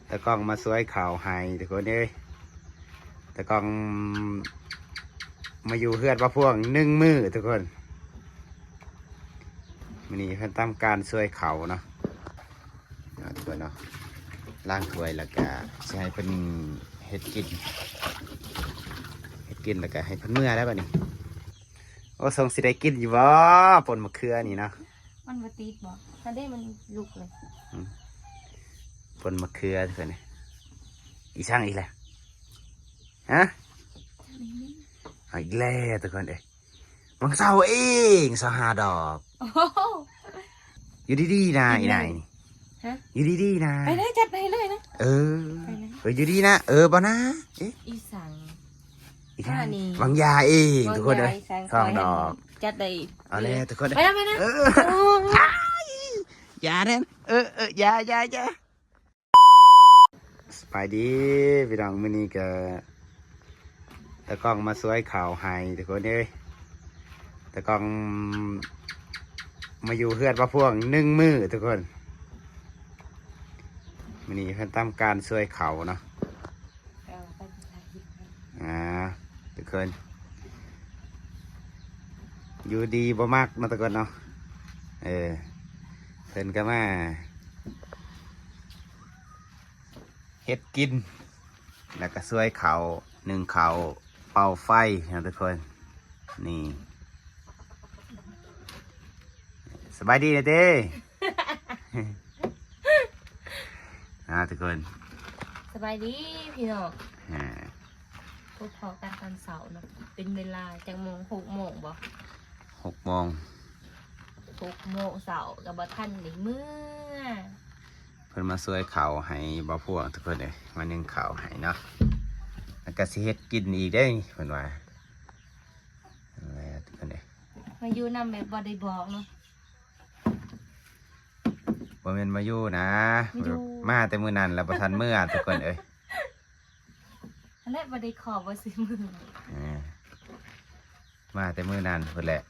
ตะกล้องมาสวยข่าวให้ทุกคนเอ้ยตะกล้องมาอยู่เฮือนว่าพวง1 มื้อทุกคนวันนี้เพิ่นทำการสวยเขาเนาะทุกคนเนาะล้างถ้วยแล้วก็จะให้เพิ่นเฮ็ดกินแล้วก็ให้เพิ่นเมื่อแล้วบัดนี้โอ้ทรงสิได้กินอยู่บ่ปนมะเขือนี่เนาะมันบ่ติดบ่ถ้าได้มันลุกเลยปนมะเขือทุกคนนี่อีช่างอีกแล้วฮะอีกแล้วทุกคนเอ้ยมันเศร้าเอง25 ดอกอยู่ดีๆนะอีนายอยู่ดีๆนะไปเลยจัดไปเลยนะอยู่ดีนะบ่นะเอ๊ะอีสังอีท่านี่วางยาเองทุกคนเลย2 ดอก จัดได้เอาเลยทุกคนไปนะยาเด่นยาสบายดีพี่น้องมื้อนี้ก็ตะกล้องมาสวยข่าวให้ทุกคนเอ้ยตะกล้องมาอยู่เฮือนว่าพวง1 มื้อทุกคนมื้อนี้เพิ่นทำการสวยเขาเนาะทุกคนอยู่ดีบ่มากเนาะทุกคนเนาะเพิ่นก็มาเฮ็ดกินแล้วก็สวยเขา1 เขาเป่าไฟนะทุกคนนี่สบายดีนะเต้ ทุกคนสบายดีพี่น้องพบพอกันตอนเสาร์เนาะเป็นเวลาจากโมง6 โมงบ่6 โมง6 โมงเสาร์กับบ่ทันได้เมื่อเพิ่นมาสวยเขาให้บ่พวงทุกคนเลยมานึ่งเขาให้เนาะแล้วก็สิเฮ็ดกินอีกได้เพิ่นว่าอะไรทุกคนเลยมาอยู่นำแบบบ่ได้บอกเนาะบ่แม่นมาอยู่นะมาแต่มื้อนั้นแล้วบ่ทันเมื่อทุกคนเอ้ยและบ่ได้ขอบ่ซื้อมือมาแต่มื้อนั้นเพิ่นแหละ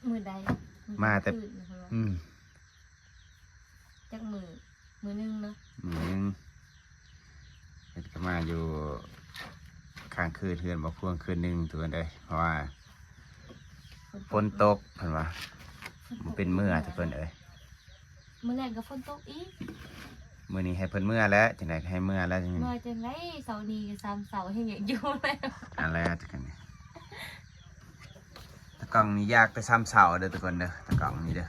มื้อใดมาแต่จักมื้อนึงเนาะเพิ่นก็มาอยู่ค้างคืนเฮือนบ่พวงคืนนึงทุกคนเอ้ยเพราะว่าฝนตกเพิ่นว่ามันเป็นมื้อทุกคนเอ้ยมื้อแรกก็ฝนตกอีกมื้อนี้ให้เพิ่นเมื่อแล้วจังได๋ให้เมื่อแล้วจังได๋เมื่อจังได๋เสาร์นี้ก็3 เสาร์ให้อยู่แล้วอะไรทุกคนตะกล้องนี่ยากแต่3 เสาเด้อทุกคนเด้อตะกล้องนี่เด้อ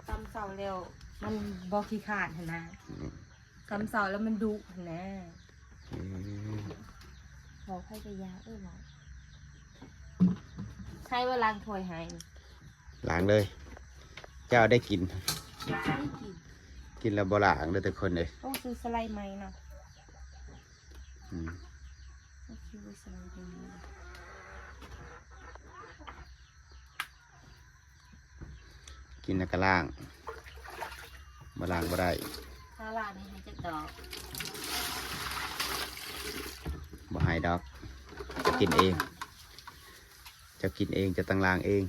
3 เสาแล้วมันบ่ขี้คร้านหั่นนะ3 เสาแล้วมันดุหั่นนะบอกให้ไปยาบอกใช้ว่าล้างถ้วยให้ล้างเลยเจ้าได้กินแล้วบ่ล้างเด้อทุกคนเลยต้องซื้อสไลด์ไหมเนาะกินแล้วก็ล้างบ่ล้างบ่ได้ถ้าล้างนี่ให้จักดอกบ่ให้ดอกกินเองจะกินเองจะตั้งล้างเอง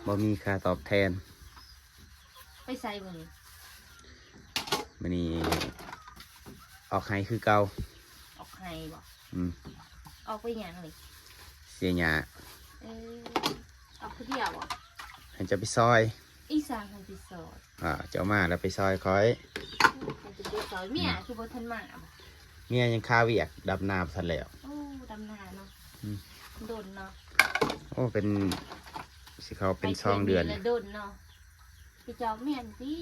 บ่มีค่าตอบแทนไปใส่มื้อนี้ออกให้คือเก่าออกให้บ่ออกไปหยังนี่เสียหญ้าออกคือเดียวบ่ให้จะไปซอยอีสานให้ไปซอยเจ้ามาแล้วไปซอยคอยจะไปซอยเมียคือบ่ทันมาบ่เมียยังคาเวียกดำนาทันแล้วดำนาเนาะโดนเนาะเป็นสิเขาเป็น2 เดือนโดนเนาะไปจอบเมียนสิ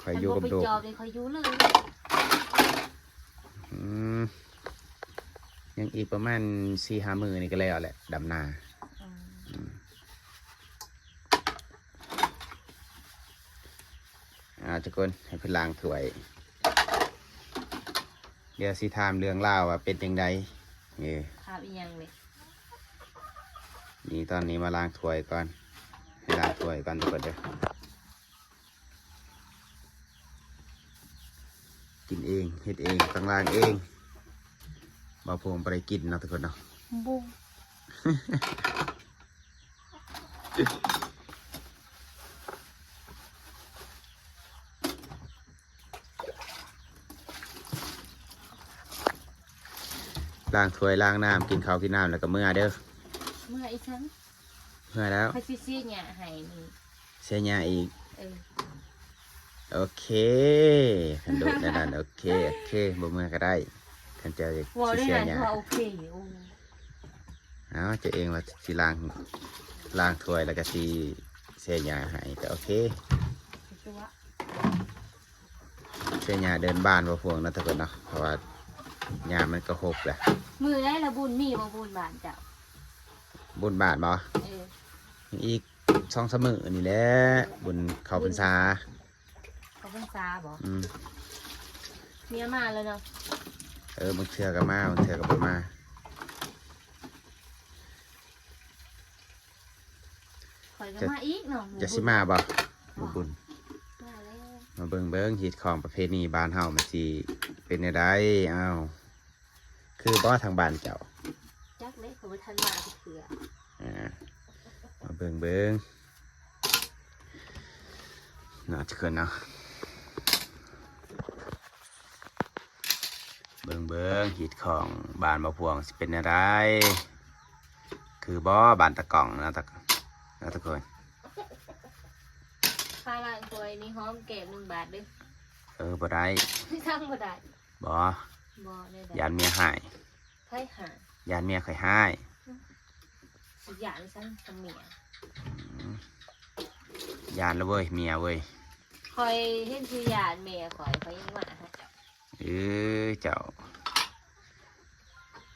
คอยอยู่กับโดไปจอบเลยคอยอยู่เลยยังอีกประมาณ4-5 มื้อนี่ก็แล้วแหละดำนาทุกคนให้เพิ่นล้างถ้วยเดี๋ยวสิถามเรื่องราวว่าเป็นจังไดถามอีหยังเลยนี่ตอนนี้มาล้างถ้วยก่อนให้ล้างถ้วยก่อนทุกคนเด้อกินเองเฮ็ดเองต้องล้างเองบ่พวงไปกินเนาะทุกคนเนาะบุ้ง ล้างถ้วยล้างน้ำกินข้าวกินน้ำแล้วก็เมื่อเด้อ เมื่ออีฉัน เมื่อแล้ว พาซิซี่เนี่ยให้นี่ เสียหญ้าอีก เออ โอเคขันโดดนั่นโอเคบ่เมื่อก็ได้ขันเจ้าจะ วอลได้ เสีย หัน หญ้า ว่าโอเคโอ้ เอาเจะเองว่าสิล้างถ้วยแล้วก็สิเสียหญ้าให้ก็โอเค คือว่า เสียหญ้าเดินบ้านบ่พวงนะทุกคนเนาะเพราะว่าหญ้ามันก็หกแหละ มือได้ละบุญมีบ่บุญบานเจ้า บุญบาทบ่ เออ อีก2-3 มื้อนี่แหละบุญเข้าพรรษา เขาเป็นซาบ่ อืม เมียมาแล้วเนาะ บางเทื่อก็มาบางเทื่อก็บ่มา คอยก็มาอีกเนาะ จะสิมาบ่บุญ มาแล้ว มาเบิ่งฮีตของประเพณีบ้านเฮามันสิเป็นจังไดอ้าวคือบ่ทางบ้านเจ้า จักเลยเขาไปทันมาเถื่อ มาเบิ่งน่าจะเกินเนาะเบิ่งฮีตของบ้านบ่พวงสิเป็นจังไดคือบ่บ้านตะกล่องนะทุกคน ค่าล้างถ้วยนี่หอมแก้ม1 บาทเด้อ บ่ได้ ทั้งบ่ได้ บ่ บ่ได้ ยานเมียหาย ไผหาย านเมียเคยหาย สิหยาดิฉันทำเมีย ยานแล้วเว้ยเมียเว้ย คอยเห็นคือหยาดเมียคอยยังมาฮะ เจ้า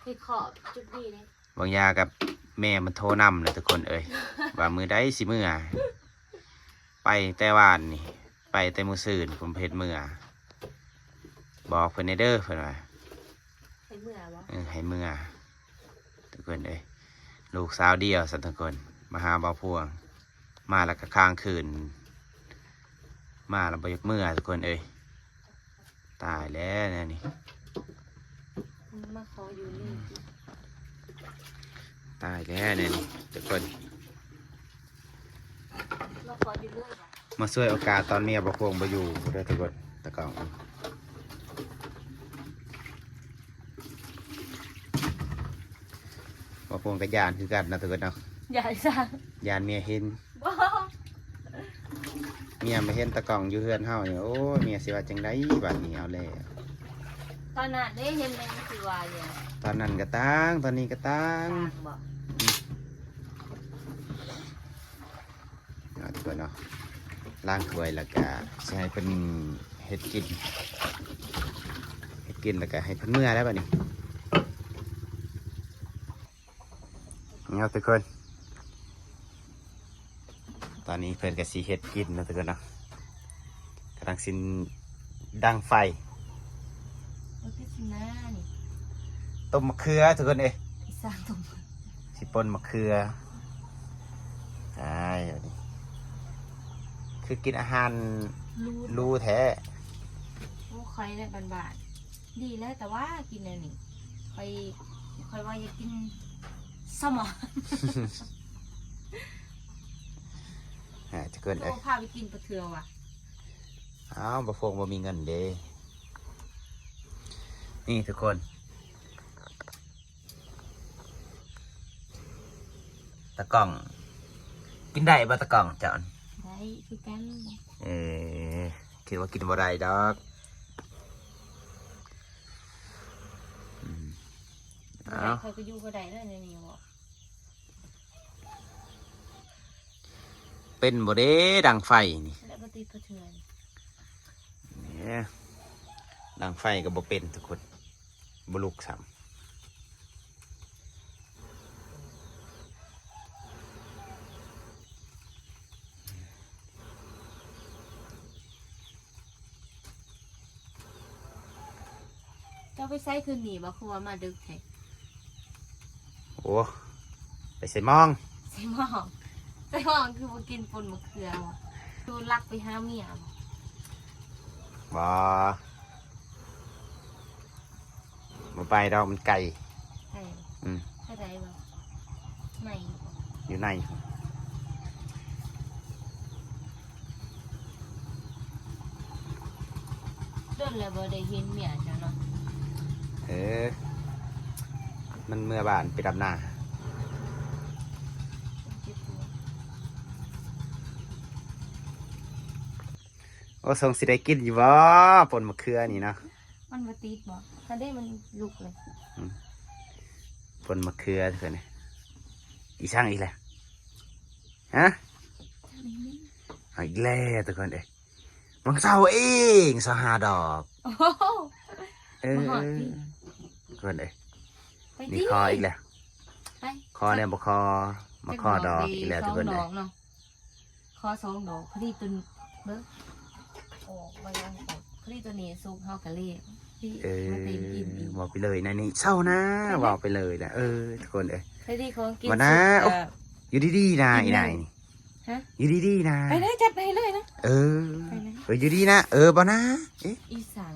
คือขอบจุดดีเลย บางยากับแม่มันโทรนำเลยทุกคนเอ้ย ว่ามือได้สิมือไปแต่วานนี่ไปแต่มือสื่นผมเพชรมือบอกเพิ่นในเด้อเพิ่นว่า ให้เมื่อวะ ให้มือทุกคนเอ้ยลูกสาวเดียวสันทุกคนมาหาบ่าวพวง มาแล้วก็ค้างคืนมาแล้วบ่ยกมือทุกคนเอ้ยตายแล้วเนี่ยนี่ มาขออยู่นี่ ตายแล้วเนี่ยนี่ทุกคน มาขออยู่เรื่อยว่ะ มาช่วยโอกาสตอนเมียบ่พวงบ่อยู่เด้อทุกคนตะกล่องบ่พวงกับยานคือกันนะทุกคนเนาะ อย่าสั่ง ยานเมียเห็น บ่ เมียมาเห็นตะกล่องอยู่เฮือนเฮาเนี่ยโอ้ยเมียสิว่าจังไดบัดนี้เอาแล้ว ตอนนั้นได้เห็นมันคือว่าเนี่ย ตอนนั้นก็ตั้งตอนนี้ก็ตั้ง ต่างบอก เอาทุกคนเนาะล้างถ้วยแล้วก็สิให้เพิ่นเฮ็ดกินแล้วก็ให้เพิ่นเมื่อแล้วบัดนี้เอาทุกคนตอนนี้เพิ่นก็สิเฮ็ดกินนะทุกคนเนาะกำลังสิดังไฟ มันคือสิน้านี่ ต้มมะเขือทุกคนเอ้ย ไอ้สร้างตรง สิป่นมะเขือใช่อันนี้คือกินอาหาร รูด รู้แท้ โอ้คอยได้บานๆดีแล้วแต่ว่ากินอันนี้คอยว่าอยากกินสมอง จะเกิน โต เอ้ย พาไปกินปลาเทือว่ะ อ้าวบะฟงบะมีเงินเด้นี่ทุกคน ตะกล่อง กินได้บ่ตะกล่องจอน ได้คือกัน คิดว่ากินบ่ได้ดอกอ้าว คอยก็อยู่ก็ได้แล้วในนี้บอก เป็นบ่เด้ดังไฟนี่ แล้วปฏิปเทือน เนี่ยดังไฟก็บ่เป็นทุกคนบ่ลุกซ้ำ เจ้าไปใส่คืนหนีบ่คือว่ามาดึกแท้ โอ้ไปใส่หมอง ใส่หม้องใส่หม้องคือมากินปนมะเขือบ่ดูรักไปหาเมียบ่ บ่ไปดอกมันไกล ใช่ อืม เข้าใจบ่ไม่ อยู่ใน โดนแล้วบ่ได้เห็นเมียจ้ะเนาะ เออ มันเมื่อบานไปดำนาโอ้ทรงสิได้กินอยู่บ่ปนมะเขือนี่เนาะ มันมาติดบ่ถ้าได้มันลุกเลย ปนมะเขือทุกคนนี่อีช่างอีกแล้วฮะเอาอีกแล้วทุกคนเอ้ยมังเศร้าเองสหาดอก โอ้โห มาหอดดิ ทุกคนเอ้ย ไป นี่ ดิ คออีกแล้ว ไป คอเนี่ยบ่คอมาคอดอกอีกแล้วทุกคน สองด เอ้ อย กเนาะคอสองดอกพอดีตัวเบิ้งออกมายังออกพอดีตัวนี้ซุกเฮากะเล่พี่ เออ มาเต็มกินอีก บอกไปเลยนะนี่เศร้านะบอกไปเลยนะทุกคนเอ้ย พอดีของกิน มานะ สุก อยู่ดีๆนะอีนายนี่ ฮะ อยู่ดีๆนะ ไปเลยจัดไปเลยนะ เออ ไปเลย อยู่ดีนะบ่นะเอ๊ะ อีสัง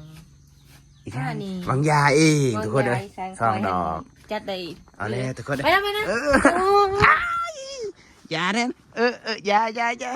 อีกแล้ว นี่ วางยาเองทุกคนเลย สัง สองดอก จัดได้ เอาเลยทุกคน ไปนะไปนะ อย่าเด่นอย่า